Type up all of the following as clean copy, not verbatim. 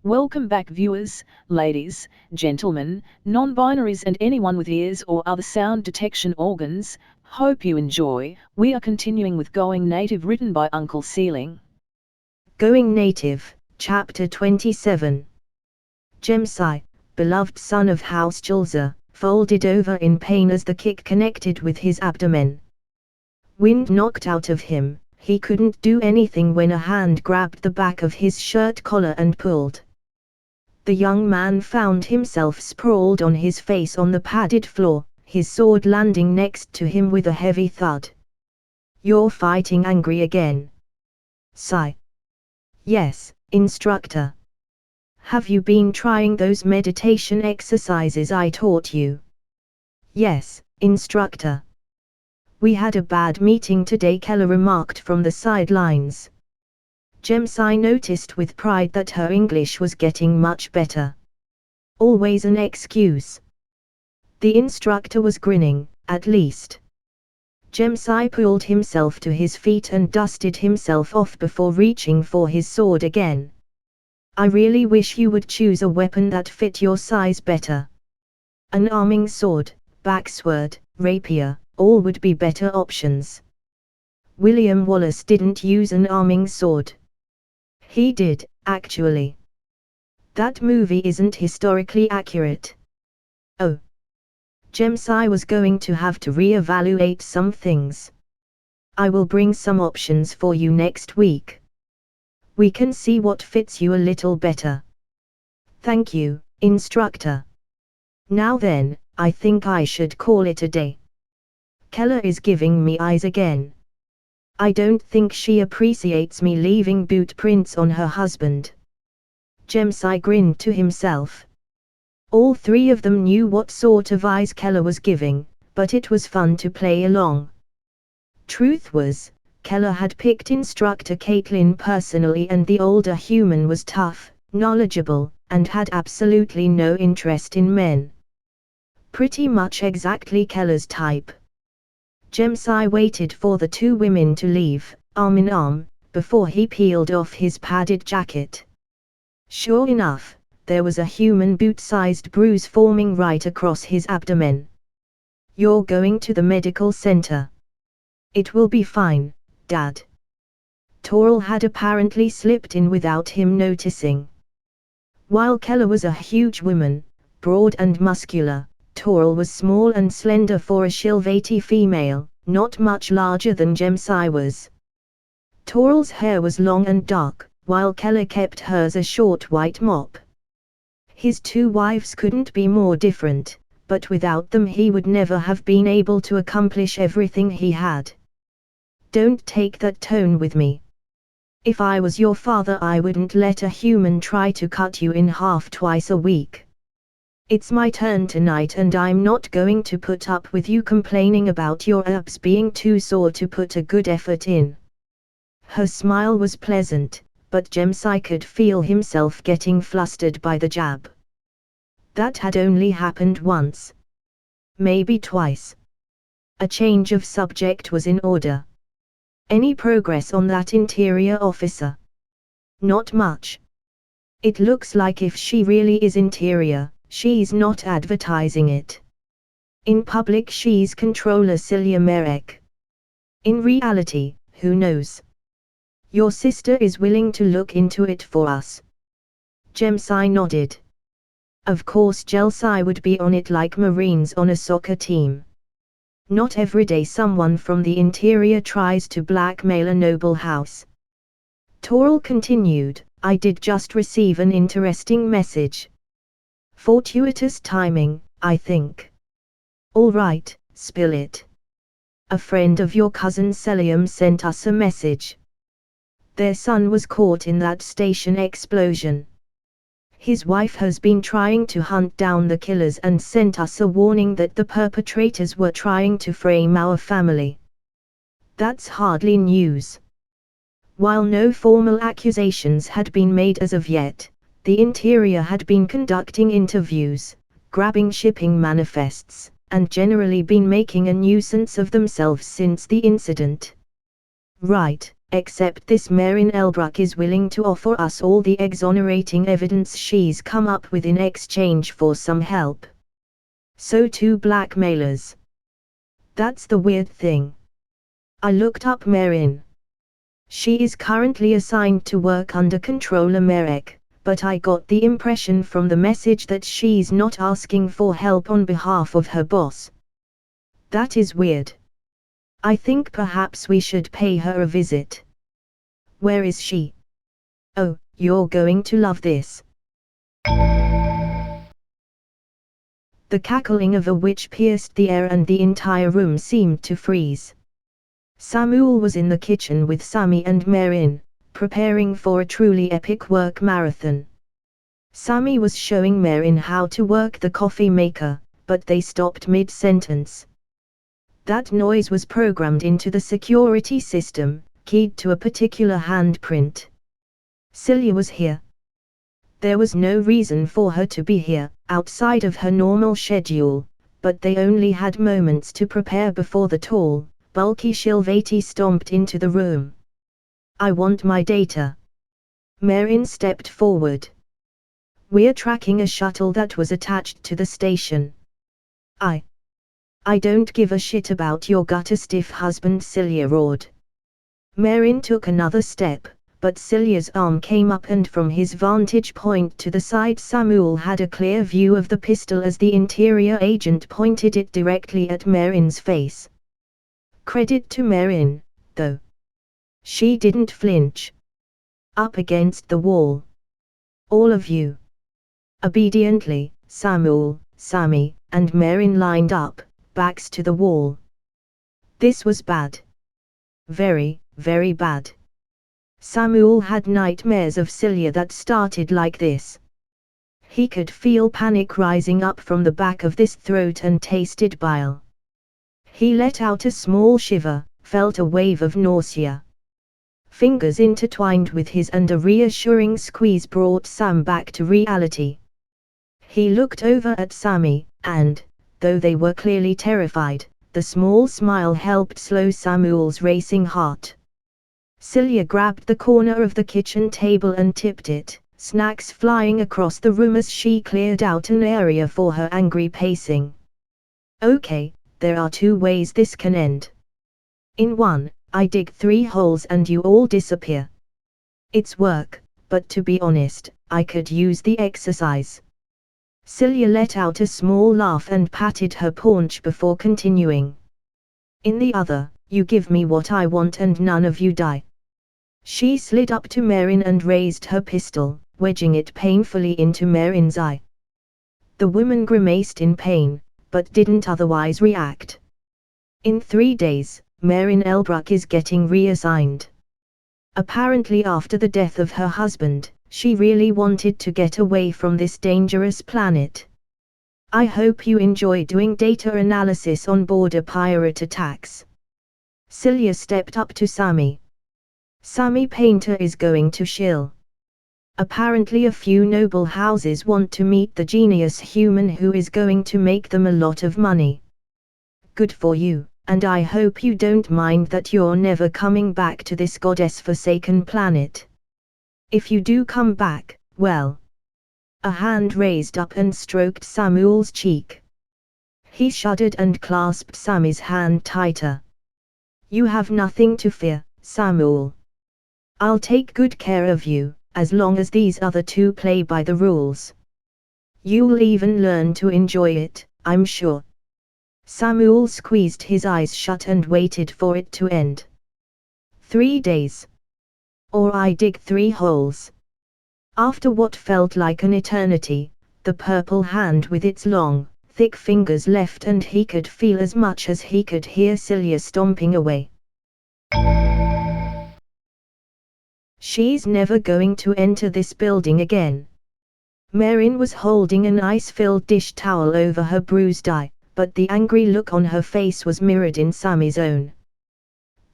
Welcome back viewers, ladies, gentlemen, non-binaries and anyone with ears or other sound detection organs. Hope you enjoy. We are continuing with Going Native, written by Uncle Sealing. Going Native, Chapter 27. Jemsai, beloved son of House Julza, folded over in pain as the kick connected with his abdomen. Wind knocked out of him. He couldn't do anything when a hand grabbed the back of his shirt collar and pulled. The young man found himself sprawled on his face on the padded floor, his sword landing next to him with a heavy thud. "You're fighting angry again?" "Sai." "Yes, instructor." "Have you been trying those meditation exercises I taught you?" "Yes, instructor." "We had a bad meeting today," Keller remarked from the sidelines. Jemsai noticed with pride that her English was getting much better. Always an excuse. The instructor was grinning, at least. Jemsai pulled himself to his feet and dusted himself off before reaching for his sword again. "I really wish you would choose a weapon that fit your size better. An arming sword, backsword, rapier, all would be better options." William Wallace didn't use an arming sword. He did, actually. That movie isn't historically accurate. Oh. Jemsai was going to have to re-evaluate some things. "I will bring some options for you next week. We can see what fits you a little better." "Thank you, instructor. Now then, I think I should call it a day. Keller is giving me eyes again. I don't think she appreciates me leaving boot prints on her husband." Jemsai grinned to himself. All three of them knew what sort of eyes Keller was giving, but it was fun to play along. Truth was, Keller had picked instructor Caitlin personally, and the older human was tough, knowledgeable, and had absolutely no interest in men. Pretty much exactly Keller's type. Jemsai waited for the two women to leave, arm in arm, before he peeled off his padded jacket. Sure enough, there was a human boot-sized bruise forming right across his abdomen. "You're going to the medical center." "It will be fine, Dad." Toril had apparently slipped in without him noticing. While Keller was a huge woman, broad and muscular, Toril was small and slender for a Shilvati female, not much larger than Jemsai was. Toril's hair was long and dark, while Keller kept hers a short white mop. His two wives couldn't be more different, but without them he would never have been able to accomplish everything he had. "Don't take that tone with me. If I was your father, I wouldn't let a human try to cut you in half twice a week. It's my turn tonight, and I'm not going to put up with you complaining about your abs being too sore to put a good effort in." Her smile was pleasant, but Jemsai could feel himself getting flustered by the jab. That had only happened once. Maybe twice. A change of subject was in order. "Any progress on that interior officer?" "Not much. It looks like if she really is interior, she's not advertising it. In public she's Controller Celia Merrick. In reality, who knows? Your sister is willing to look into it for us." Jemsai nodded. Of course Jelsai would be on it like Marines on a soccer team. Not every day someone from the interior tries to blackmail a noble house. Toril continued, "I did just receive an interesting message. Fortuitous timing, I think." "All right, spill it." "A friend of your cousin Selim sent us a message. Their son was caught in that station explosion. His wife has been trying to hunt down the killers and sent us a warning that the perpetrators were trying to frame our family." That's hardly news. While no formal accusations had been made as of yet, the interior had been conducting interviews, grabbing shipping manifests, and generally been making a nuisance of themselves since the incident. "Right," except this Marin Elbruck is willing to offer us all the exonerating evidence she's come up with in exchange for some help. So two blackmailers. That's the weird thing. I looked up Marin. She is currently assigned to work under Controller Merrick, but I got the impression from the message that she's not asking for help on behalf of her boss. That is weird. I think perhaps we should pay her a visit. Where is she? Oh, you're going to love this. The cackling of a witch pierced the air and the entire room seemed to freeze. Samuel was in the kitchen with Sammy and Marin, preparing for a truly epic work marathon. Sammy was showing Marin how to work the coffee maker, but they stopped mid-sentence. That noise was programmed into the security system, keyed to a particular handprint. Celia was here. There was no reason for her to be here, outside of her normal schedule, but they only had moments to prepare before the tall, bulky Shilvati stomped into the room. I want my data. Marin stepped forward. We're tracking a shuttle that was attached to the station. I don't give a shit about your gutter-stiff husband, Celia roared. Marin took another step, but Celia's arm came up and from his vantage point to the side Samuel had a clear view of the pistol as the interior agent pointed it directly at Marin's face. Credit to Marin, though. She didn't flinch. Up against the wall. All of you. Obediently, Samuel, Sammy, and Marin lined up, backs to the wall. This was bad. Very, very bad. Samuel had nightmares of Celia that started like this. He could feel panic rising up from the back of this throat and tasted bile. He let out a small shiver, felt a wave of nausea. Fingers intertwined with his and a reassuring squeeze brought Sam back to reality. He looked over at Sammy, and, though they were clearly terrified, the small smile helped slow Samuel's racing heart. Celia grabbed the corner of the kitchen table and tipped it, snacks flying across the room as she cleared out an area for her angry pacing. Okay, there are two ways this can end. In one, I dig 3 holes and you all disappear. It's work, but to be honest, I could use the exercise. Celia let out a small laugh and patted her paunch before continuing. In the other, you give me what I want and none of you die. She slid up to Marin and raised her pistol, wedging it painfully into Marin's eye. The woman grimaced in pain, but didn't otherwise react. In 3 days, Marin Elbruck is getting reassigned. Apparently after the death of her husband, she really wanted to get away from this dangerous planet. I hope you enjoy doing data analysis on border pirate attacks. Celia stepped up to Sammy. Sammy Painter is going to shill. Apparently a few noble houses want to meet the genius human who is going to make them a lot of money. Good for you, and I hope you don't mind that you're never coming back to this goddess-forsaken planet. If you do come back, well. A hand raised up and stroked Samuel's cheek. He shuddered and clasped Sammy's hand tighter. You have nothing to fear, Samuel. I'll take good care of you, as long as these other two play by the rules. You'll even learn to enjoy it, I'm sure. Samuel squeezed his eyes shut and waited for it to end. 3 days. Or I dig 3 holes. After what felt like an eternity, the purple hand with its long, thick fingers left and he could feel as much as he could hear Celia stomping away. She's never going to enter this building again. Marin was holding an ice-filled dish towel over her bruised eye, but the angry look on her face was mirrored in Sammy's own.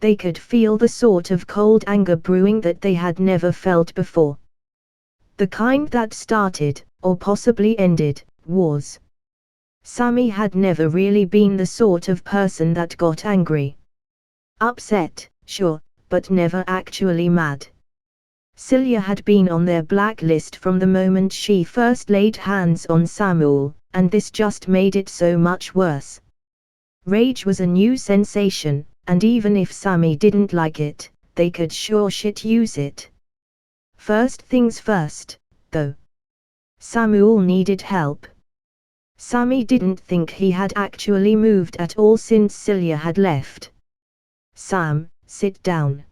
They could feel the sort of cold anger brewing that they had never felt before. The kind that started, or possibly ended, wars. Sammy had never really been the sort of person that got angry. Upset, sure, but never actually mad. Celia had been on their blacklist from the moment she first laid hands on Samuel, and this just made it so much worse. Rage was a new sensation, and even if Sammy didn't like it, they could sure shit use it. First things first, though. Samuel needed help. Sammy didn't think he had actually moved at all since Celia had left. "Sam, sit down.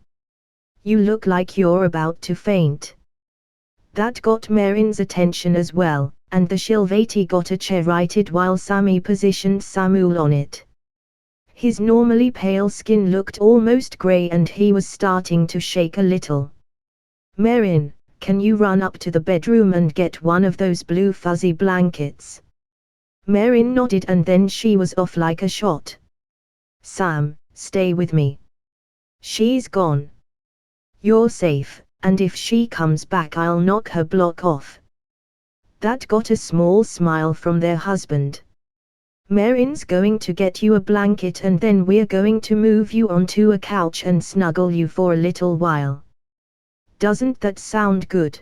You look like you're about to faint." That got Marin's attention as well, and the Shilvati got a chair righted while Sammy positioned Samuel on it. His normally pale skin looked almost grey and he was starting to shake a little. "Marin, can you run up to the bedroom and get one of those blue fuzzy blankets?" Marin nodded and then she was off like a shot. "Sam, stay with me. She's gone. You're safe, and if she comes back I'll knock her block off." That got a small smile from their husband. "Marin's going to get you a blanket and then we're going to move you onto a couch and snuggle you for a little while. Doesn't that sound good?"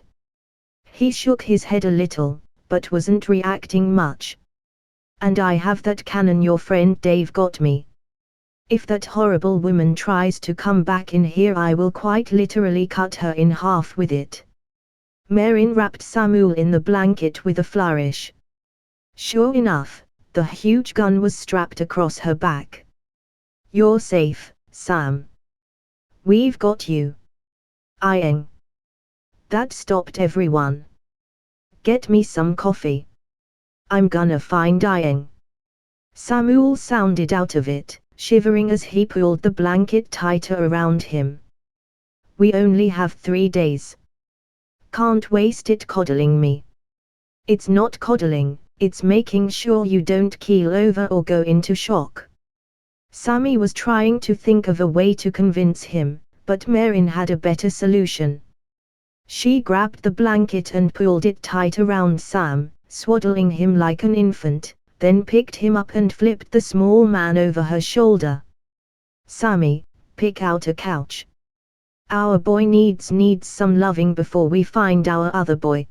He shook his head a little, but wasn't reacting much. "And I have that cannon your friend Dave got me. If that horrible woman tries to come back in here I will quite literally cut her in half with it." Marin wrapped Samuel in the blanket with a flourish. Sure enough, the huge gun was strapped across her back. "You're safe, Sam. We've got you." Ieng. That stopped everyone. "Get me some coffee. I'm gonna find Ieng." Samuel sounded out of it, shivering as he pulled the blanket tighter around him. "We only have 3 days. Can't waste it coddling me." "It's not coddling, it's making sure you don't keel over or go into shock." Sammy was trying to think of a way to convince him, but Marin had a better solution. She grabbed the blanket and pulled it tight around Sam, swaddling him like an infant, then picked him up and flipped the small man over her shoulder. "Sammy, pick out a couch. Our boy needs some loving before we find our other boy."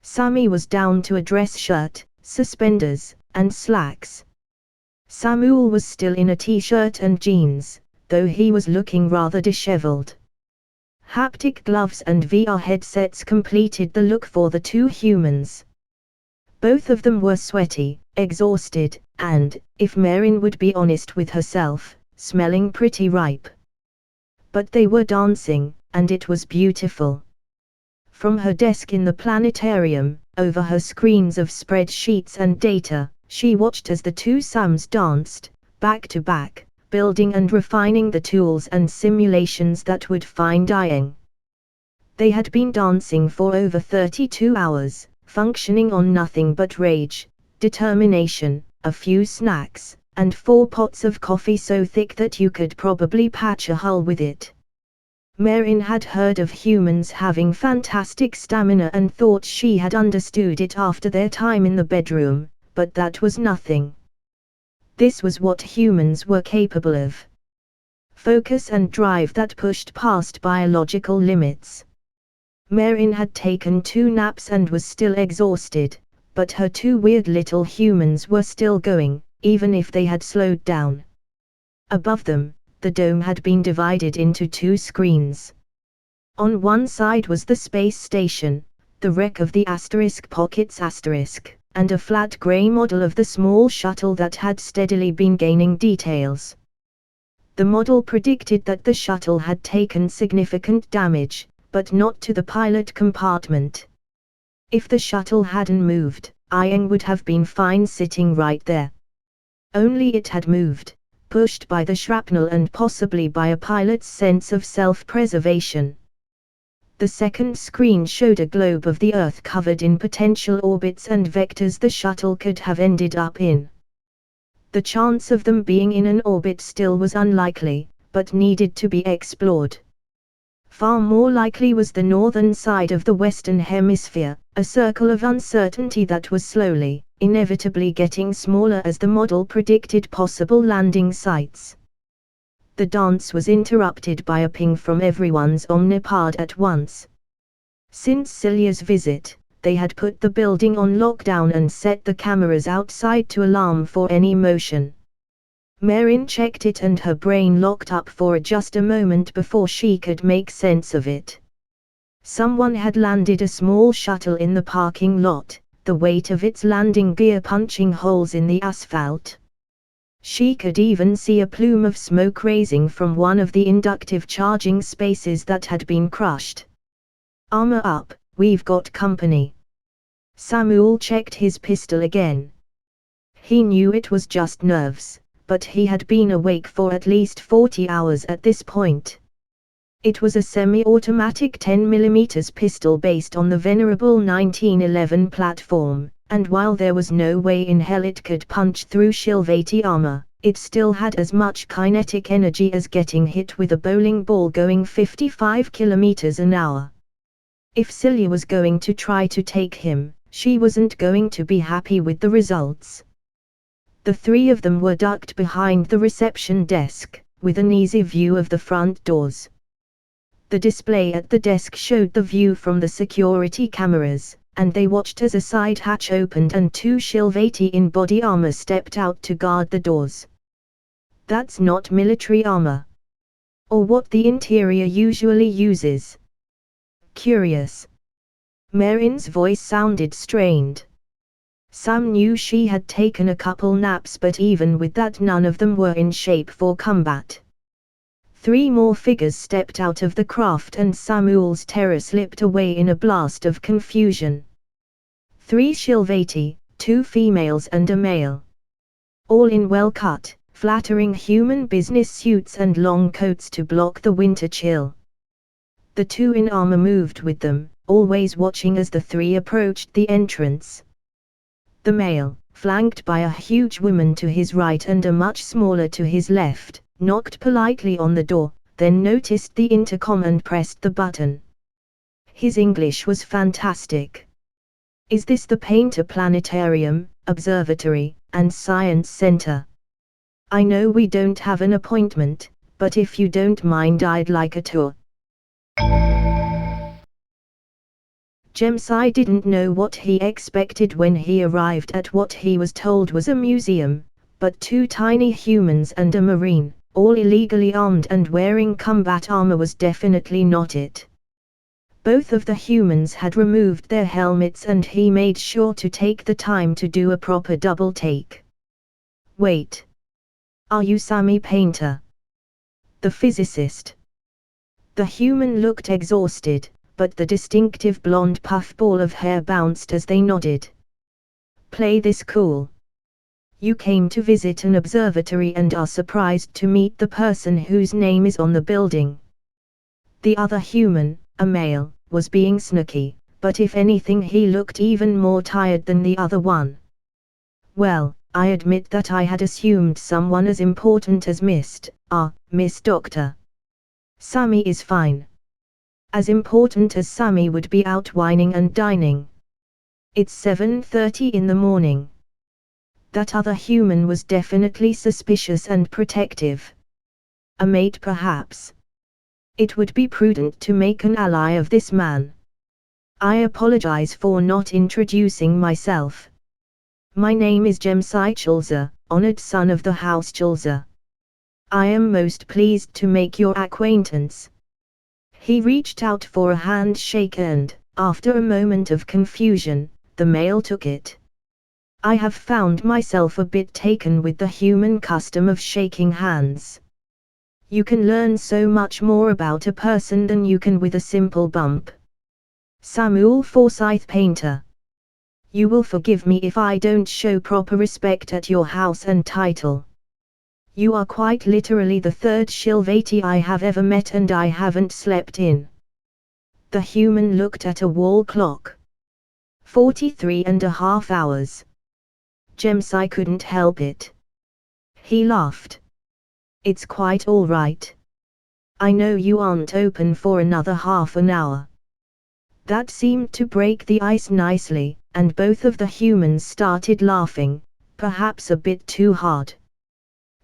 Sammy was down to a dress shirt, suspenders, and slacks. Samuel was still in a t-shirt and jeans, though he was looking rather disheveled. Haptic gloves and VR headsets completed the look for the two humans. Both of them were sweaty, exhausted, and, if Marin would be honest with herself, smelling pretty ripe. But they were dancing, and it was beautiful. From her desk in the planetarium, over her screens of spreadsheets and data, she watched as the two Sams danced, back to back, building and refining the tools and simulations that would find Ieng. They had been dancing for over 32 hours, functioning on nothing but rage, determination, a few snacks, and 4 pots of coffee so thick that you could probably patch a hull with it. Marin had heard of humans having fantastic stamina and thought she had understood it after their time in the bedroom, but that was nothing. This was what humans were capable of. Focus and drive that pushed past biological limits. Marin had taken 2 naps and was still exhausted, but her 2 weird little humans were still going, even if they had slowed down. Above them, the dome had been divided into 2 screens. On one side was the space station, the wreck of the Pockets *, and a flat grey model of the small shuttle that had steadily been gaining details. The model predicted that the shuttle had taken significant damage, but not to the pilot compartment. If the shuttle hadn't moved, Ieng would have been fine sitting right there. Only it had moved, pushed by the shrapnel and possibly by a pilot's sense of self-preservation. The second screen showed a globe of the Earth covered in potential orbits and vectors the shuttle could have ended up in. The chance of them being in an orbit still was unlikely, but needed to be explored. Far more likely was the northern side of the Western Hemisphere, a circle of uncertainty that was slowly, inevitably getting smaller as the model predicted possible landing sites. The dance was interrupted by a ping from everyone's Omnipod at once. Since Celia's visit, they had put the building on lockdown and set the cameras outside to alarm for any motion. Marin checked it and her brain locked up for just a moment before she could make sense of it. Someone had landed a small shuttle in the parking lot, the weight of its landing gear punching holes in the asphalt. She could even see a plume of smoke raising from one of the inductive charging spaces that had been crushed. "Armor up, we've got company." Samuel checked his pistol again. He knew it was just nerves, but he had been awake for at least 40 hours at this point. It was a semi-automatic 10mm pistol based on the venerable 1911 platform, and while there was no way in hell it could punch through Shilvati armor, it still had as much kinetic energy as getting hit with a bowling ball going 55 km an hour. If Celia was going to try to take him, she wasn't going to be happy with the results. The three of them were ducked behind the reception desk, with an easy view of the front doors. The display at the desk showed the view from the security cameras, and they watched as a side hatch opened and two Shilvati in body armor stepped out to guard the doors. "That's not military armor. Or what the interior usually uses." "Curious." Marin's voice sounded strained. Sam knew she had taken a couple naps, but even with that none of them were in shape for combat. 3 more figures stepped out of the craft and Samuel's terror slipped away in a blast of confusion. 3 Shilvati, 2 females and a male. All in well-cut, flattering human business suits and long coats to block the winter chill. The 2 in armor moved with them, always watching as the 3 approached the entrance. The male, flanked by a huge woman to his right and a much smaller to his left, knocked politely on the door, then noticed the intercom and pressed the button. His English was fantastic. "Is this the Painter Planetarium, Observatory, and Science Center? I know we don't have an appointment, but if you don't mind I'd like a tour." Jemsai didn't know what he expected when he arrived at what he was told was a museum, but 2 tiny humans and a marine, all illegally armed and wearing combat armor was definitely not it. Both of the humans had removed their helmets and he made sure to take the time to do a proper double take. "Wait. Are you Sammy Painter? The physicist?" The human looked exhausted, but the distinctive blonde puffball of hair bounced as they nodded. "Play this cool. You came to visit an observatory and are surprised to meet the person whose name is on the building." The other human, a male, was being snooky, but if anything he looked even more tired than the other one. "Well, I admit that I had assumed someone as important as Miss Doctor. Sammy is fine. As important as Sammy would be out wining and dining. It's 7:30 in the morning." That other human was definitely suspicious and protective. A mate perhaps. It would be prudent to make an ally of this man. "I apologize for not introducing myself. My name is Jemsai Chulza, honored son of the House Chulza. I am most pleased to make your acquaintance." He reached out for a handshake and, after a moment of confusion, the male took it. "I have found myself a bit taken with the human custom of shaking hands. You can learn so much more about a person than you can with a simple bump." "Samuel Forsyth Painter. You will forgive me if I don't show proper respect at your house and title. You are quite literally the 3rd Shilvati I have ever met and I haven't slept in." The human looked at a wall clock. 43.5 hours. Jemsai couldn't help it. He laughed. "It's quite all right. I know you aren't open for another half an hour." That seemed to break the ice nicely, and both of the humans started laughing, perhaps a bit too hard.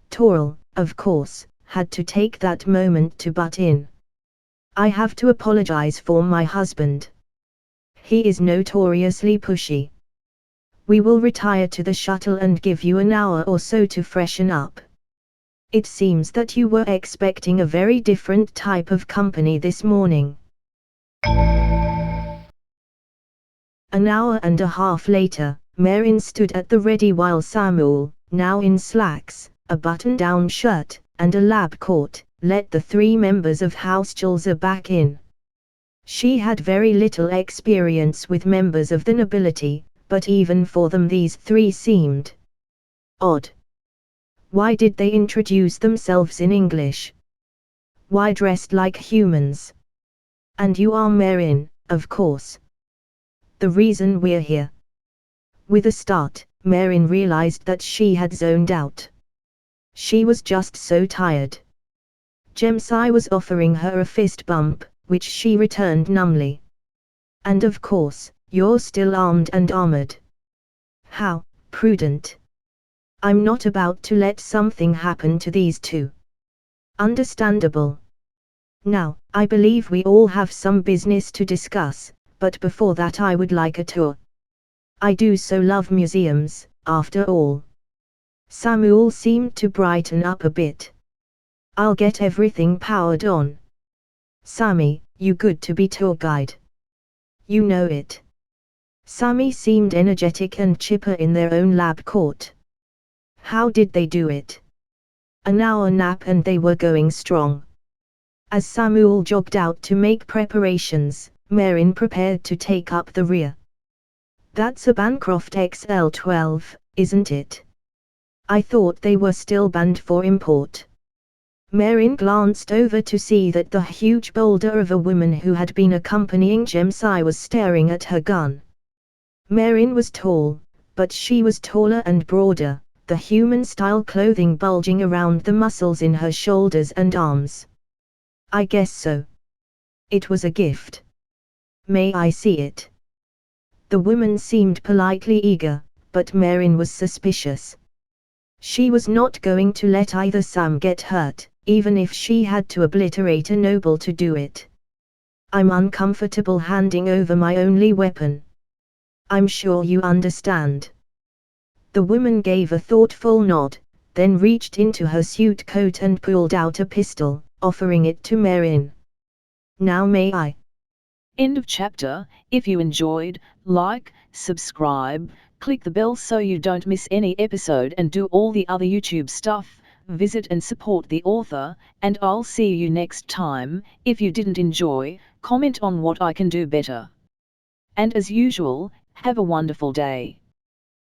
Toral, of course, had to take that moment to butt in. I have to apologize for my husband. He is notoriously pushy. We will retire to the shuttle and give you an hour or so to freshen up. It seems that you were expecting a very different type of company this morning. An hour and a half later, Marin stood at the ready while Samuel, now in slacks, a button-down shirt, and a lab coat, let the three members of House Julza back in. She had very little experience with members of the nobility, but even for them these three seemed odd. Why did they introduce themselves in English? Why dressed like humans? And you are Marin, of course. The reason we're here. With a start, Marin realized that she had zoned out. She was just so tired. Jemsai was offering her a fist bump, which she returned numbly. And of course, you're still armed and armored. How prudent. I'm not about to let something happen to these two. Understandable. Now, I believe we all have some business to discuss, but before that I would like a tour. I do so love museums, after all. Samuel seemed to brighten up a bit. I'll get everything powered on. Sammy, you good to be tour guide. You know it. Sammy seemed energetic and chipper in their own lab coat. How did they do it? An hour nap and they were going strong. As Samuel jogged out to make preparations, Marin prepared to take up the rear. That's a Bancroft XL12, isn't it? I thought they were still banned for import. Marin glanced over to see that the huge boulder of a woman who had been accompanying Jemsai was staring at her gun. Marin was tall, but she was taller and broader, the human-style clothing bulging around the muscles in her shoulders and arms. I guess so. It was a gift. May I see it? The woman seemed politely eager, but Marin was suspicious. She was not going to let either Sam get hurt, even if she had to obliterate a noble to do it. I'm uncomfortable handing over my only weapon. I'm sure you understand. The woman gave a thoughtful nod, then reached into her suit coat and pulled out a pistol, offering it to Marin. Now may I? End of chapter. If you enjoyed, like, subscribe, click the bell so you don't miss any episode and do all the other YouTube stuff. Visit and support the author, and I'll see you next time. If you didn't enjoy, comment on what I can do better. And as usual, have a wonderful day.